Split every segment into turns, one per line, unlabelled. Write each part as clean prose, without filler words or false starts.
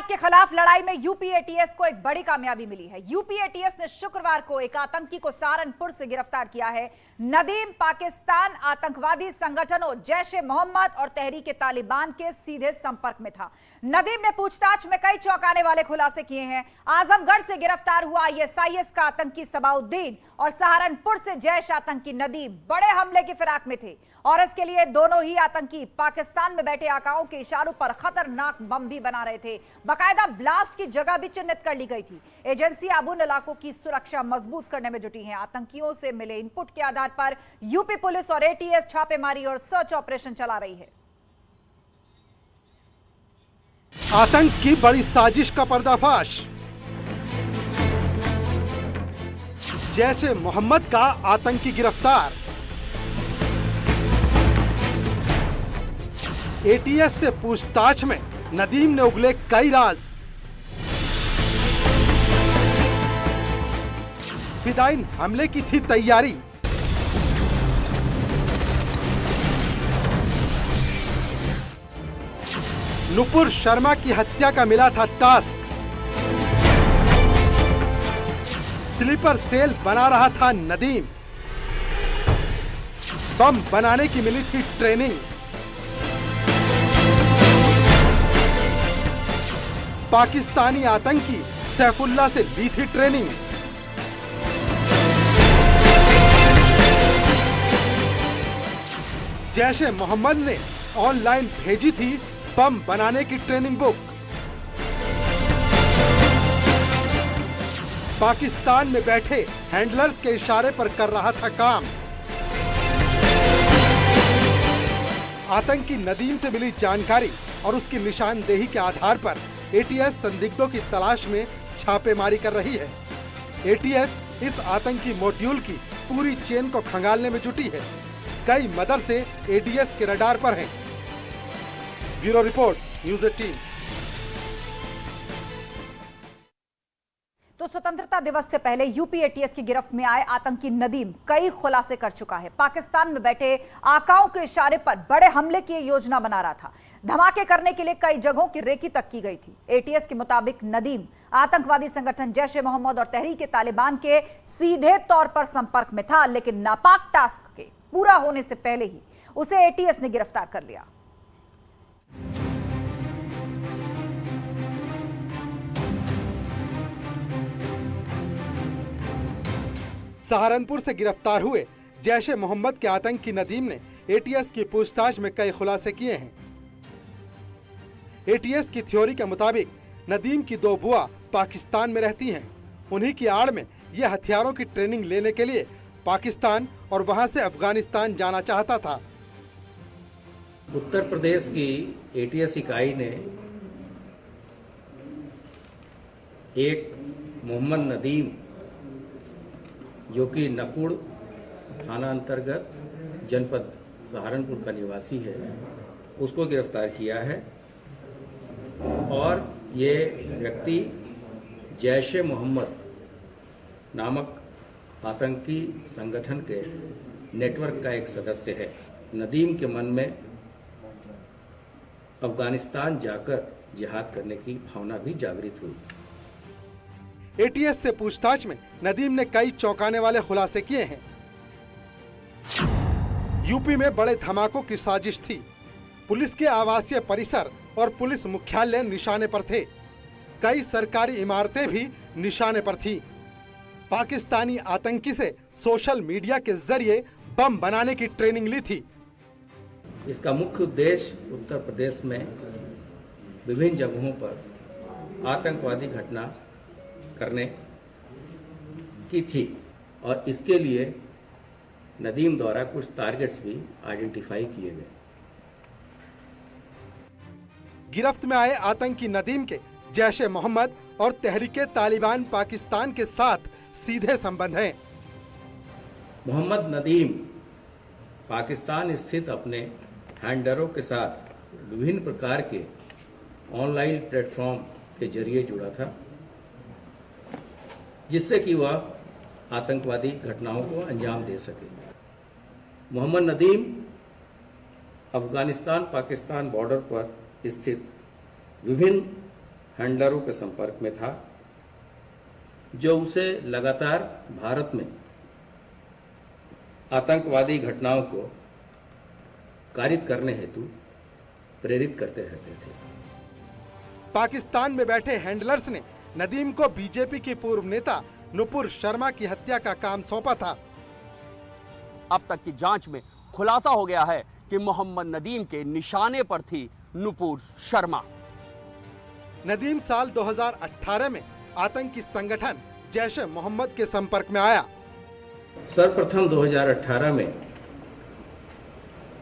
के खिलाफ लड़ाई में यूपी एटीएस को एक बड़ी कामयाबी मिली है। यूपी एटीएस ने शुक्रवार को एक आतंकी को सहारनपुर से गिरफ्तार किया है। नदीम पाकिस्तान आतंकवादी संगठनों जैश ए मोहम्मद और तहरीक तालिबान के सीधे संपर्क में था। नदीम ने पूछताछ में कई चौंकाने वाले खुलासे किए हैं। आजमगढ़ से गिरफ्तार हुआ आईएसआईएस का आतंकी सबाउद्दीन और सहारनपुर से जैश आतंकी नदीम बड़े हमले की फिराक में थे और इसके लिए दोनों ही आतंकी पाकिस्तान में बैठे आकाओं के इशारों पर खतरनाक बम भी बना रहे थे। बाकायदा ब्लास्ट की जगह भी चिन्हित कर ली गई थी। एजेंसियां अब उन इलाकों की सुरक्षा मजबूत करने में जुटी हैं। आतंकियों से मिले इनपुट के आधार पर यूपी पुलिस और एटीएस छापेमारी और सर्च ऑपरेशन चला रही है।
आतंक की बड़ी साजिश का पर्दाफाश। जैश ए मोहम्मद का आतंकी गिरफ्तार। एटीएस से पूछताछ में नदीम ने उगले कई राज। फिदायीन हमले की थी तैयारी। नुपुर शर्मा की हत्या का मिला था टास्क। स्लीपर सेल बना रहा था नदीम। बम बनाने की मिली थी ट्रेनिंग। पाकिस्तानी आतंकी सैफुल्लाह से ली थी ट्रेनिंग। जैश ए मोहम्मद ने ऑनलाइन भेजी थी बम बनाने की ट्रेनिंग बुक। पाकिस्तान में बैठे हैंडलर्स के इशारे पर कर रहा था काम। आतंकी नदीम से मिली जानकारी और उसकी निशानदेही के आधार पर एटीएस संदिग्धों की तलाश में छापेमारी कर रही है। एटीएस इस आतंकी मॉड्यूल की पूरी चेन को खंगालने में जुटी है। कई मदरसे एटीएस के रडार पर हैं। Bureau report, news 18।
तो स्वतंत्रता दिवस से पहले यूपी एटीएस की गिरफ्त में आए आतंकी नदीम कई खुलासे कर चुका है। पाकिस्तान में बैठे आकाओं के इशारे पर बड़े हमले की योजना बना रहा था। धमाके करने के लिए कई जगहों की रेकी तक की गई थी। एटीएस के मुताबिक नदीम आतंकवादी संगठन जैश ए मोहम्मद और तहरीक तालिबान के सीधे तौर पर संपर्क में था, लेकिन नापाक टास्क के पूरा होने से पहले ही उसे एटीएस ने गिरफ्तार कर लिया।
सहारनपुर से गिरफ्तार हुए जैश ए मोहम्मद के आतंकी नदीम ने एटीएस की पूछताछ में कई खुलासे किए हैं। एटीएस की थ्योरी के मुताबिक नदीम की दो बुआ पाकिस्तान में रहती हैं। उन्हीं की आड़ में ये हथियारों की ट्रेनिंग लेने के लिए पाकिस्तान और वहां से अफगानिस्तान जाना चाहता था।
उत्तर प्रदेश की एटीएस इकाई ने एक मोहम्मद नदीम, जो कि नकुड़ थाना अंतर्गत जनपद सहारनपुर का निवासी है, उसको गिरफ्तार किया है और ये व्यक्ति जैश ए मोहम्मद नामक आतंकी संगठन के नेटवर्क का एक सदस्य है। नदीम के मन में अफगानिस्तान जाकर जिहाद करने की भावना भी जागृत हुई।
एटीएस से पूछताछ में नदीम ने कई चौंकाने वाले खुलासे किए हैं। यूपी में बड़े धमाकों की साजिश थी। पुलिस के आवासीय परिसर और पुलिस मुख्यालय निशाने पर थे। कई सरकारी इमारतें भी निशाने पर थी। पाकिस्तानी आतंकी से सोशल मीडिया के जरिए बम बनाने की ट्रेनिंग ली थी।
इसका मुख्य उद्देश्य उत्तर प्रदेश में विभिन्न जगहों पर आतंकवादी घटना करने की थी और इसके लिए नदीम द्वारा कुछ टारगेट्स भी आइडेंटिफाई किए गए।
गिरफ्त में आए आतंकी नदीम के जैश ए मोहम्मद और तहरीक तालिबान पाकिस्तान के साथ सीधे संबंध हैं।
मोहम्मद नदीम पाकिस्तान स्थित अपने हैंडलरों के साथ विभिन्न प्रकार के ऑनलाइन प्लेटफॉर्म के जरिए जुड़ा था, जिससे कि वह आतंकवादी घटनाओं को अंजाम दे सके। मोहम्मद नदीम अफगानिस्तान पाकिस्तान बॉर्डर पर स्थित विभिन्न हैंडलरों के संपर्क में था, जो उसे लगातार भारत में आतंकवादी घटनाओं को कारित करने हेतु प्रेरित करते रहते थे।
पाकिस्तान में बैठे हैंडलर्स ने नदीम को बीजेपी की पूर्व नेता नुपुर शर्मा की हत्या का काम सौंपा था।
अब तक की जांच में खुलासा हो गया है कि मोहम्मद नदीम के निशाने पर थी नुपुर शर्मा।
नदीम साल 2018 में आतंकी संगठन जैश ए मोहम्मद के संपर्क में आया।
सर्वप्रथम 2018 में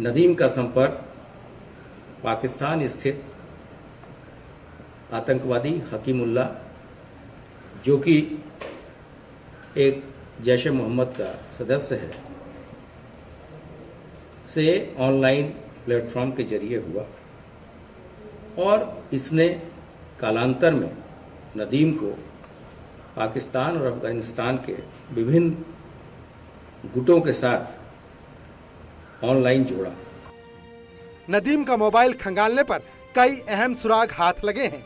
नदीम का संपर्क पाकिस्तान स्थित आतंकवादी हकीमुल्ला, जो कि एक जैश ए मोहम्मद का सदस्य है, से ऑनलाइन प्लेटफॉर्म के जरिए हुआ और इसने कालांतर में नदीम को पाकिस्तान और अफगानिस्तान के विभिन्न गुटों के साथ ऑनलाइन जोड़ा।
नदीम का मोबाइल खंगालने पर कई अहम सुराग हाथ लगे हैं।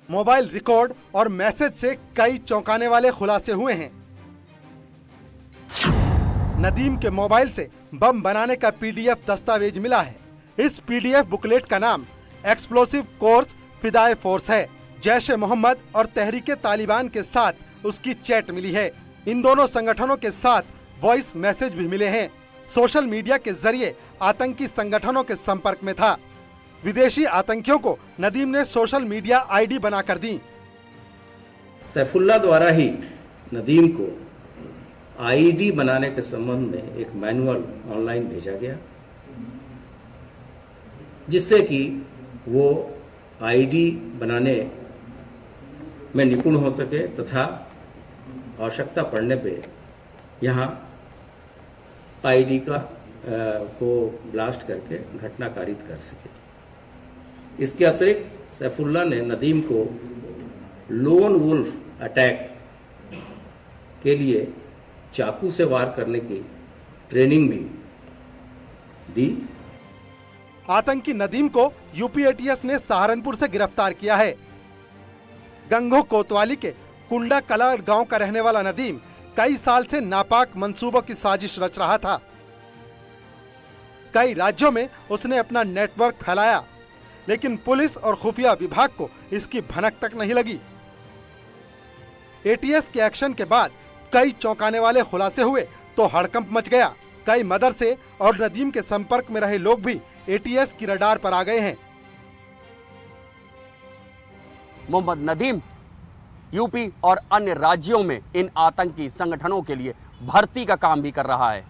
मोबाइल रिकॉर्ड और मैसेज से कई चौंकाने वाले खुलासे हुए हैं। नदीम के मोबाइल से बम बनाने का पीडीएफ दस्तावेज मिला है। इस पीडीएफ बुकलेट का नाम एक्सप्लोसिव कोर्स फिदाए फोर्स है। जैश ए मोहम्मद और तहरीके तालिबान के साथ उसकी चैट मिली है। इन दोनों संगठनों के साथ वॉइस मैसेज भी मिले हैं। सोशल मीडिया के जरिए आतंकी संगठनों के संपर्क में था। विदेशी आतंकियों को नदीम ने सोशल मीडिया आईडी बनाकर दी।
सैफुल्ला द्वारा ही नदीम को आईडी बनाने के संबंध में एक मैनुअल ऑनलाइन भेजा गया, जिससे कि वो आईडी बनाने में निपुण हो सके तथा आवश्यकता पड़ने पे यहाँ आईडी को ब्लास्ट करके घटना कारित कर सके। इसके अतिरिक्त सैफुल्ला ने नदीम को लोन वुल्फ अटैक के लिए चाकू से वार करने की ट्रेनिंग भी दी।
आतंकी नदीम को यूपी एटीएस ने सहारनपुर से गिरफ्तार किया है। गंगो कोतवाली के कुंडा कला गांव का रहने वाला नदीम कई साल से नापाक मंसूबों की साजिश रच रहा था। कई राज्यों में उसने अपना नेटवर्क फैलाया, लेकिन पुलिस और खुफिया विभाग को इसकी भनक तक नहीं लगी। एटीएस के एक्शन के बाद कई चौंकाने वाले खुलासे हुए तो हड़कंप मच गया। कई मदरसे और नदीम के संपर्क में रहे लोग भी एटीएस की रडार पर आ गए हैं।
मोहम्मद नदीम यूपी और अन्य राज्यों में इन आतंकी संगठनों के लिए भर्ती का काम भी कर रहा है।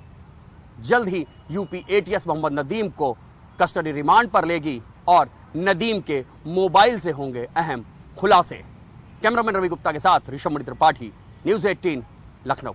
जल्द ही यूपी एटीएस मोहम्मद नदीम को कस्टडी रिमांड पर लेगी और नदीम के मोबाइल से होंगे अहम खुलासे। कैमरामैन रवि गुप्ता के साथ ऋषभ मणि त्रिपाठी, न्यूज़ 18 लखनऊ।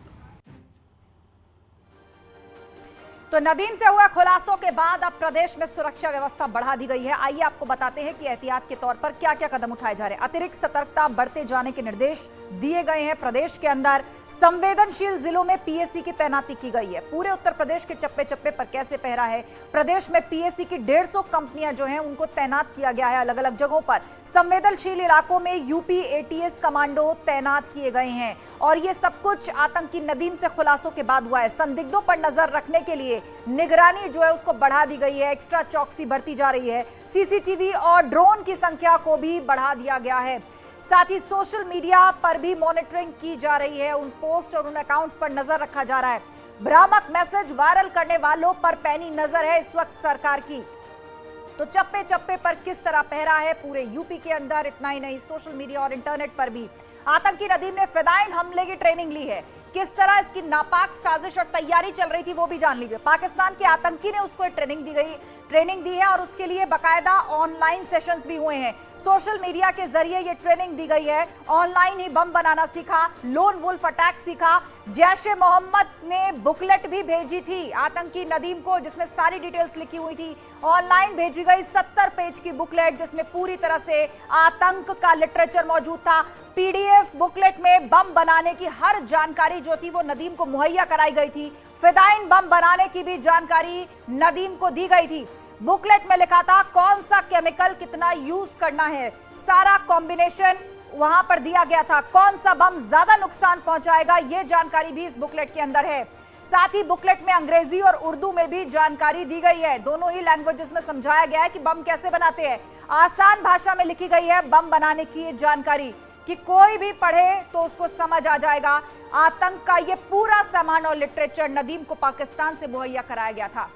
तो नदीम से हुए खुलासों के बाद अब प्रदेश में सुरक्षा व्यवस्था बढ़ा दी गई है। आइए आपको बताते हैं कि एहतियात के तौर पर क्या क्या कदम उठाए जा रहे हैं। अतिरिक्त सतर्कता बरते जाने के निर्देश दिए गए हैं। प्रदेश के अंदर संवेदनशील जिलों में पीएसी की तैनाती की गई है। पूरे उत्तर प्रदेश के चप्पे चप्पे पर कैसे पहरा है। प्रदेश में पीएसी की 150 कंपनियां जो हैं उनको तैनात किया गया है अलग अलग जगहों पर। संवेदनशील इलाकों में यूपी एटीएस कमांडो तैनात किए गए हैं और ये सब कुछ आतंकी नदीम से खुलासों के बाद हुआ है। संदिग्धों पर नजर रखने के लिए निगरानी जो है उसको बढ़ा दी गई है। एक्स्ट्रा चौकसी बरती जा रही है। सीसीटीवी और ड्रोन की संख्या को भी बढ़ा दिया गया है। साथ ही सोशल मीडिया पर भी मॉनिटरिंग की जा रही है। उन पोस्ट और उन अकाउंट्स पर नजर रखा जा रहा है। भ्रामक मैसेज वायरल करने वालों पर पैनी नजर है इस वक्त सरकार की। तो चप्पे चप्पे पर किस तरह पहरा है पूरे यूपी के अंदर। इतना ही नहीं, सोशल मीडिया और इंटरनेट पर भी आतंकी नदीम ने फिदाइन हमले की ट्रेनिंग ली है। किस तरह इसकी नापाक साजिश और तैयारी चल रही थी वो भी जान लीजिए। पाकिस्तान के आतंकी ने उसको ट्रेनिंग दी है और उसके लिए बकायदा ऑनलाइन सेशंस भी हुए हैं। सोशल मीडिया के जरिए ये ट्रेनिंग दी गई है। ऑनलाइन ही बम बनाना सीखा, लोन वुल्फ अटैक सीखा। जैश ए मोहम्मद ने बुकलेट भी भेजी थी आतंकी नदीम को, जिसमें सारी डिटेल्स लिखी हुई थी। ऑनलाइन भेजी गई 70 पेज की बुकलेट, जिसमें पूरी तरह से आतंक का लिटरेचर मौजूद था। पीडीएफ बुकलेट में बम बनाने की हर जानकारी जो थी वो नदीम को मुहैया कराई गई थी। फिदाइन बम बनाने की भी जानकारी नदीम को दी गई थी। बुकलेट में लिखा था कौन सा केमिकल कितना यूज करना है, सारा कॉम्बिनेशन वहां पर दिया गया था। कौन सा बम ज्यादा नुकसान पहुंचाएगा, यह जानकारी भी इस बुकलेट के अंदर है। साथ ही बुकलेट में अंग्रेजी और उर्दू में भी जानकारी दी गई है। दोनों ही लैंग्वेजेस में समझाया गया है कि बम कैसे बनाते हैं। आसान भाषा में लिखी गई है बम बनाने की जानकारी, कि कोई भी पढ़े तो उसको समझ आ जाएगा। आतंक का ये पूरा सामान और लिटरेचर नदीम को पाकिस्तान से मुहैया कराया गया था।